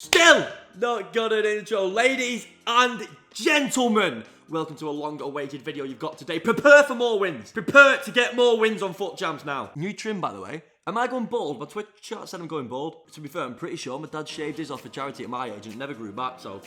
Still not got an intro. Ladies and gentlemen, welcome to a long-awaited video you've got today. Prepare for more wins. Prepare to get more wins on Foot Champs now. New trim, by the way. Am I going bald? My Twitch chat said I'm going bald. To be fair, I'm pretty sure my dad shaved his off for charity at my age and it never grew back, so...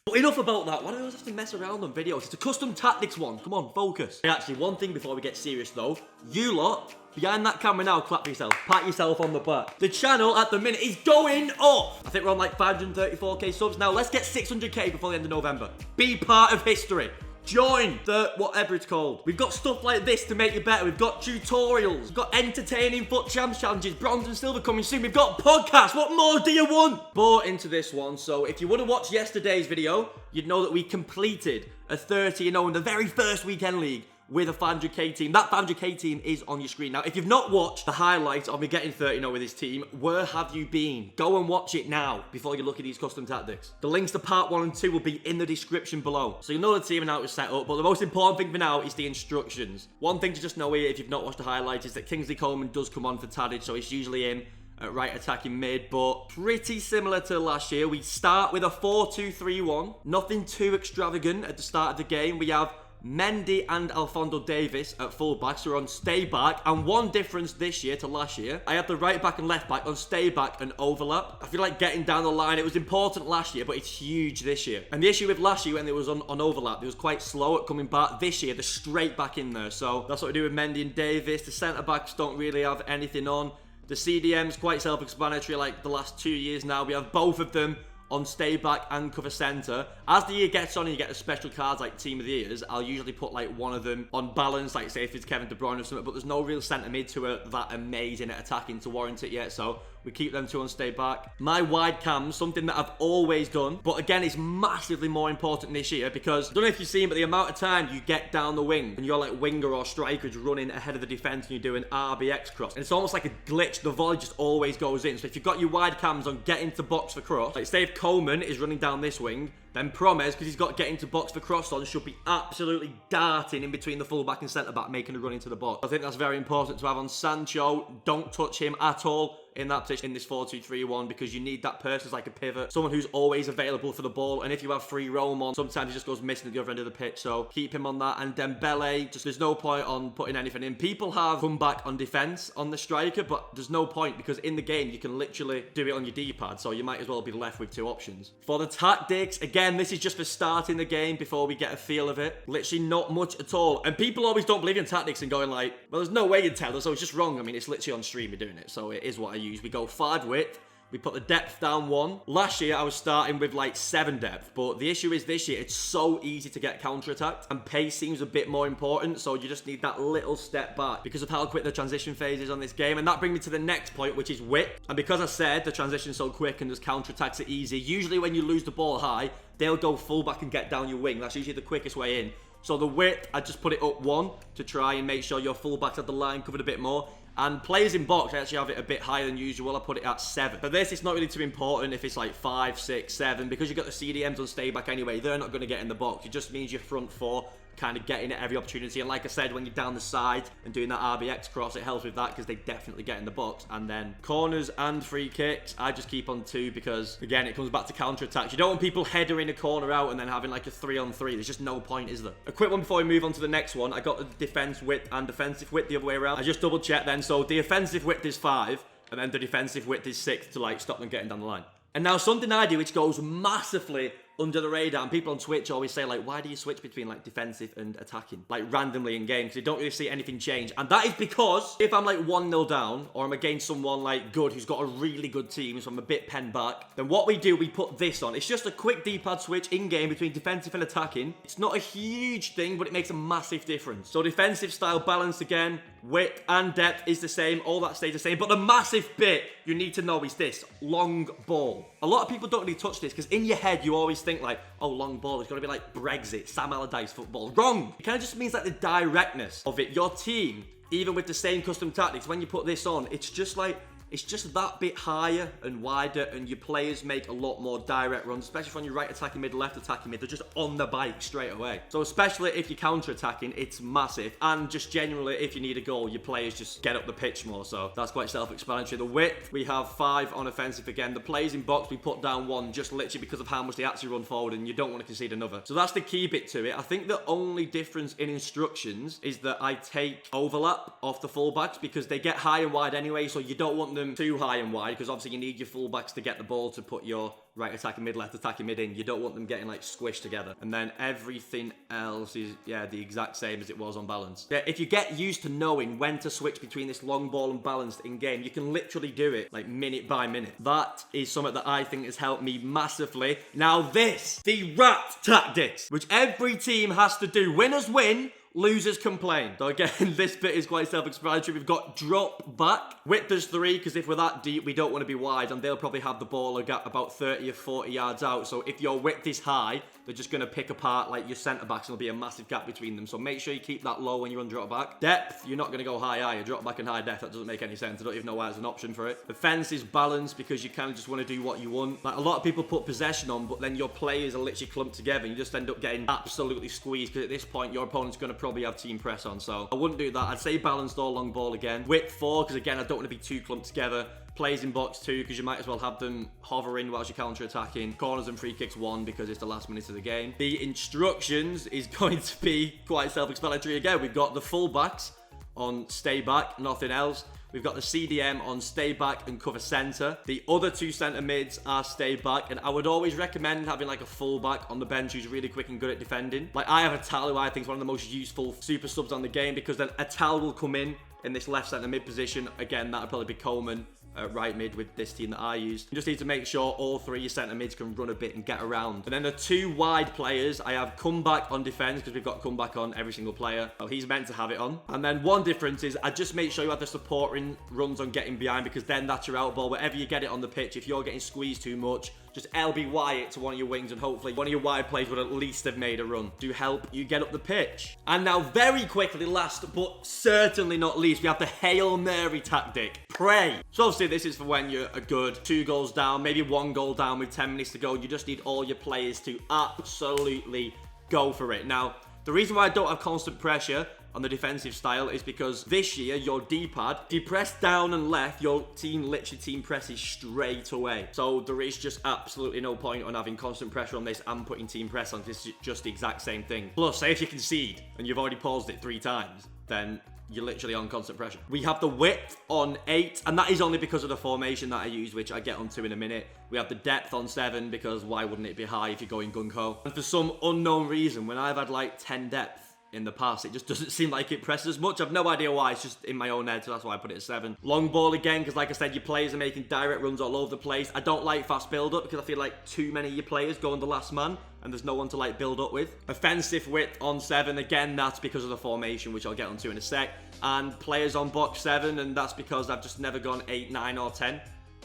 But enough about that. Why do I always have to mess around on videos? It's a custom tactics one. Come on, focus. Hey, actually, one thing before we get serious, though. You lot, behind that camera now, clap for yourself. Pat yourself on the back. The channel, at the minute, is going up. I think we're on like 534k subs now. Let's get 600k before the end of November. Be part of history. Join the whatever it's called. We've got stuff like this to make you better. We've got tutorials. We've got entertaining Foot Champs challenges. Bronze and silver coming soon. We've got podcasts. What more do you want? Bought into this one. So if you would have watched yesterday's video, you'd know that we completed a 30-0 in the very first weekend league with a 500k team. That 500k team is on your screen. Now, if you've not watched the highlights of me getting 30-0 with this team, where have you been? Go and watch it now before you look at these custom tactics. The links to part 1 and 2 will be in the description below. So you'll know the team and how it was set up, but the most important thing for now is the instructions. One thing to just know here, if you've not watched the highlights, is that Kingsley Coleman does come on for Tadic, so he's usually in at right attacking mid, but pretty similar to last year. We start with a 4-2-3-1. Nothing too extravagant at the start of the game. We have Mendy and Alphonso Davis at fullback, so we're on stay back. And one difference this year to last year, I have the right back and left back on stay back and overlap. I feel like getting down the line, it was important last year, but it's huge this year. And the issue with last year when it was on overlap, it was quite slow at coming back. This year, they're straight back in there. So that's what we do with Mendy and Davis. The centre backs don't really have anything on. The CDM's quite self-explanatory, like the last 2 years now. We have both of them on stay back and cover centre. As the year gets on and you get the special cards like Team of the Years, I'll usually put like one of them on balance, like say if it's Kevin De Bruyne or something, but there's no real centre mid to it that amazing at attacking to warrant it yet, so we keep them two on stay back. My wide cams, something that I've always done, but again, it's massively more important this year because, I don't know if you've seen, but the amount of time you get down the wing and you're like winger or strikers running ahead of the defence and you do an RBX cross, and it's almost like a glitch. The volley just always goes in. So if you've got your wide cams on get into box for cross, like say if Coleman is running down this wing, then Promes, because he's got get into box for cross on, should be absolutely darting in between the fullback and centre-back, making a run into the box. I think that's very important to have on Sancho. Don't touch him at all in that position in this 4-2-3-1 because you need that person as like a pivot, someone who's always available for the ball. And if you have free roam on, sometimes he just goes missing at the other end of the pitch, so keep him on that. And Dembele, just there's no point on putting anything in. People have come back on defence on the striker, but there's no point because in the game you can literally do it on your D-pad, so you might as well be left with two options. For the tactics, again, this is just for starting the game before we get a feel of it. Literally not much at all. And people always don't believe in tactics and going like, well, there's no way you'd tell us, so it's just wrong. I mean, it's literally on stream you're doing it, so it is what I use. We go 5 width. We put the depth down 1. Last year, I was starting with like 7 depth, but the issue is this year, it's so easy to get counter-attacked, and pace seems a bit more important, so you just need that little step back because of how quick the transition phase is on this game. And that brings me to the next point, which is width. And because I said the transition's so quick and there's counter-attacks are easy, usually when you lose the ball high, they'll go full-back and get down your wing. That's usually the quickest way in. So the width, I just put it up 1 to try and make sure your full-backs have the line covered a bit more. And players in box, I actually have it a bit higher than usual. I put it at 7. For this, it's not really too important if it's like 5, 6, 7, because you've got the CDMs on stay back anyway. They're not going to get in the box. It just means your front 4 kind of getting at every opportunity. And like I said, when you're down the side and doing that RBX cross, it helps with that because they definitely get in the box. And then corners and free kicks, I just keep on 2 because, again, it comes back to counter-attacks. You don't want people headering a corner out and then having like a 3-on-3. There's just no point, is there? A quick one before we move on to the next one. I got the defense width and defensive width the other way around. I just double checked then. So the offensive width is 5 and then the defensive width is 6 to like stop them getting down the line. And now something I do which goes massively under the radar, and people on Twitch always say like, why do you switch between like defensive and attacking like randomly in game, because you don't really see anything change. And that is because if I'm like 1-0 down or I'm against someone like good who's got a really good team, so I'm a bit penned back, then what we do, we put this on. It's just a quick D-pad switch in game between defensive and attacking. It's not a huge thing, but it makes a massive difference. So defensive style balance again, width and depth is the same, all that stays the same, but the massive bit you need to know is this: long ball. A lot of people don't really touch this because in your head you always think like, oh, long ball is going to be like Brexit, Sam Allardyce football. Wrong! It kind of just means like the directness of it. Your team, even with the same custom tactics, when you put this on, it's just like, it's just that bit higher and wider, and your players make a lot more direct runs, especially when you're right attacking mid, left attacking mid. They're just on the bike straight away. So especially if you're counter-attacking, it's massive. And just generally, if you need a goal, your players just get up the pitch more. So that's quite self-explanatory. The width, we have 5 on offensive again. The players in box, we put down 1 just literally because of how much they actually run forward, and you don't want to concede another. So that's the key bit to it. I think the only difference in instructions is that I take overlap off the fullbacks because they get high and wide anyway, so you don't want them too high and wide because obviously you need your fullbacks to get the ball to put your right attacking mid, left attacking mid in. You don't want them getting like squished together. And then everything else is, yeah, the exact same as it was on balance. Yeah, if you get used to knowing when to switch between this long ball and balanced in game, you can literally do it like minute by minute. That is something that I think has helped me massively. Now this, the rat tactics, which every team has to do. Winners win, losers complain. So again, this bit is quite self-explanatory. We've got drop back. Width is 3, because if we're that deep, we don't want to be wide, and they'll probably have the ball about 30 or 40 yards out. So if your width is high, they're just going to pick apart like your centre-backs, and there'll be a massive gap between them. So make sure you keep that low when you're on drop back. Depth, you're not going to go high. You drop back and high depth, that doesn't make any sense. I don't even know why there's an option for it. Defense is balanced because you kind of just want to do what you want. Like a lot of people put possession on, but then your players are literally clumped together, and you just end up getting absolutely squeezed because at this point, your opponent's going to probably have team press on. So I wouldn't do that. I'd say balanced or long ball again. Width 4, because again, I don't want to be too clumped together. Plays in box 2, because you might as well have them hovering whilst you're counter-attacking. Corners and free kicks 1, because it's the last minute of the game. The instructions is going to be quite self-explanatory again. We've got the full-backs on stay back, nothing else. We've got the CDM on stay back and cover centre. The other 2 centre mids are stay back, and I would always recommend having like a full back on the bench who's really quick and good at defending. Like I have Atal, who I think is one of the most useful super subs on the game, because then Atal will come in this left centre mid position. Again, that would probably be Coleman right mid with this team that I used. You just need to make sure all 3 centre mids can run a bit and get around. And then the 2 wide players, I have comeback on defence, because we've got comeback on every single player. Well, he's meant to have it on. And then one difference is I just make sure you have the supporting runs on getting behind, because then that's your out ball. Wherever you get it on the pitch, if you're getting squeezed too much, just LBY it to one of your wings, and hopefully one of your wide players would at least have made a run to help you get up the pitch. And now very quickly, last but certainly not least, we have the Hail Mary tactic. Pray. So obviously this is for when you're a good 2 goals down, maybe 1 goal down with 10 minutes to go. You just need all your players to absolutely go for it. Now, the reason why I don't have constant pressure on the defensive style is because this year, your D-pad, if you press down and left, your team literally team presses straight away. So there is just absolutely no point on having constant pressure on this and putting team press on. This is just the exact same thing. Plus, say if you concede and you've already paused it 3 times, then you're literally on constant pressure. We have the width on 8, and that is only because of the formation that I use, which I get onto in a minute. We have the depth on 7, because why wouldn't it be high if you're going gung-ho? And for some unknown reason, when I've had like 10 depth in the past, it just doesn't seem like it presses as much. I've no idea why. It's just in my own head, so that's why I put it at 7. Long ball again, because like I said, your players are making direct runs all over the place. I don't like fast build-up, because I feel like too many of your players go on the last man, and there's no one to like build up with. Offensive width on 7, again, that's because of the formation, which I'll get onto in a sec. And players on box 7, and that's because I've just never gone 8, 9, or 10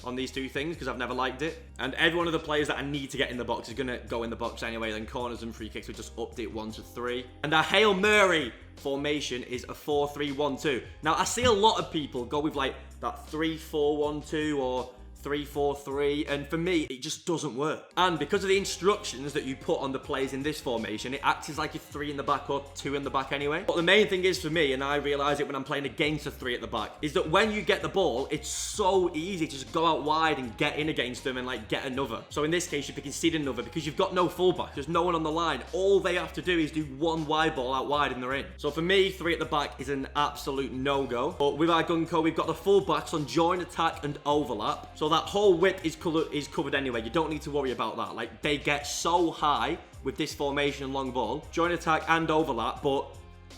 on these 2 things, because I've never liked it. And every one of the players that I need to get in the box is going to go in the box anyway. Then corners and free kicks, we just upped it 1 to 3. And our Hail Mary formation is a 4-3-1-2. Now, I see a lot of people go with like that 3-4-1-2 or 3-4-3, and for me, it just doesn't work. And because of the instructions that you put on the players in this formation, it acts as like a 3 in the back or 2 in the back anyway. But the main thing is for me, and I realise it when I'm playing against a 3 at the back, is that when you get the ball, it's so easy to just go out wide and get in against them and like get another. So in this case, you're conceding another because you've got no fullback. There's no one on the line. All they have to do is do 1 wide ball out wide and they're in. So for me, 3 at the back is an absolute no-go. But with our Gunko, we've got the fullbacks on join, attack, and overlap. So that whole width is covered anyway. You don't need to worry about that. Like, they get so high with this formation and long ball, join, attack, and overlap, but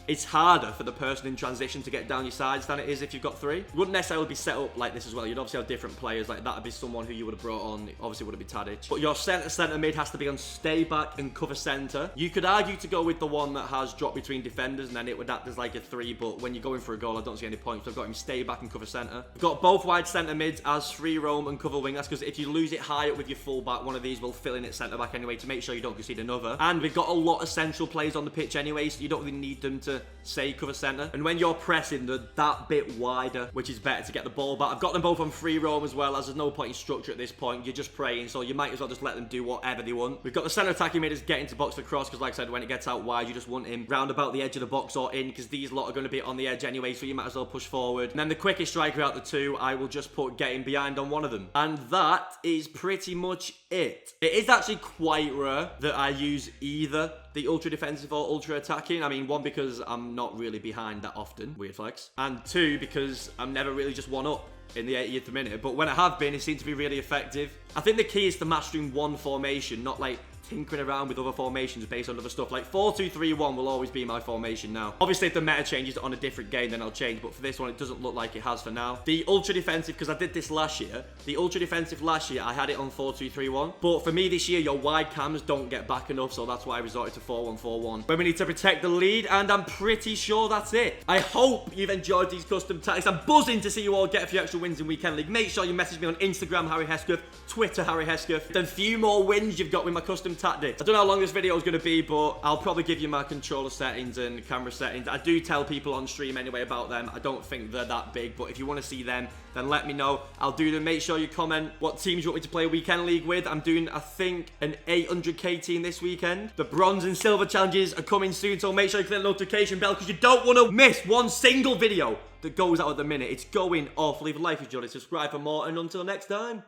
it's harder for the person in transition to get down your sides than it is if you've got 3. You wouldn't necessarily be set up like this as well. You'd obviously have different players. Like, that would be someone who you would have brought on. It obviously wouldn't be Tadic. But your centre mid has to be on stay back and cover centre. You could argue to go with the one that has drop between defenders, and then it would act as like a 3. But when you're going for a goal, I don't see any point. So I've got him stay back and cover centre. We've got both wide centre mids as free roam and cover wing. That's because if you lose it high up with your full back, one of these will fill in at centre back anyway to make sure you don't concede another. And we've got a lot of central players on the pitch anyway, so you don't really need them them to, say, cover centre. And when you're pressing, they're that bit wider, which is better to get the ball back. I've got them both on free roam as well, as there's no point in structure at this point. You're just praying, so you might as well just let them do whatever they want. We've got the centre attacking mid is getting to box the cross, because like I said, when it gets out wide, you just want him round about the edge of the box or in, because these lot are going to be on the edge anyway, so you might as well push forward. And then the quickest striker out the two, I will just put getting behind on one of them. And that is pretty much it. It is actually quite rare that I use either the ultra defensive or ultra attacking. I mean, one, because I'm not really behind that often, weird flex, and two, because I'm never really just one up in the 80th minute, but when I have been, it seems to be really effective. I think the key is to mastering one formation, not like tinkering around with other formations based on other stuff. Like 4-2-3-1 will always be my formation now. Obviously, if the meta changes on a different game, then I'll change, but for this one, it doesn't look like it has for now. The ultra defensive, because I did this last year, the ultra defensive last year, I had it on 4-2-3-1, but for me this year, your wide cams don't get back enough, so that's why I resorted to 4-1-4-1. When we need to protect the lead, and I'm pretty sure that's it. I hope you've enjoyed these custom tactics. I'm buzzing to see you all get a few extra wins in Weekend League. Make sure you message me on Instagram, Harry Hesketh, Twitter, Harry Hesketh. Then a few more wins you've got with my custom tactics. I don't know how long this video is going to be, but I'll probably give you my controller settings and camera settings. I do tell people on stream anyway about them. I don't think they're that big, but if you want to see them, then let me know. I'll do them. Make sure you comment what teams you want me to play Weekend League with. I'm doing, I think, an 800k team this weekend. The bronze and silver challenges are coming soon, so make sure you click the notification bell, because you don't want to miss one single video that goes out at the minute. It's going off. Leave a like if you enjoyed it, subscribe for more, and until next time.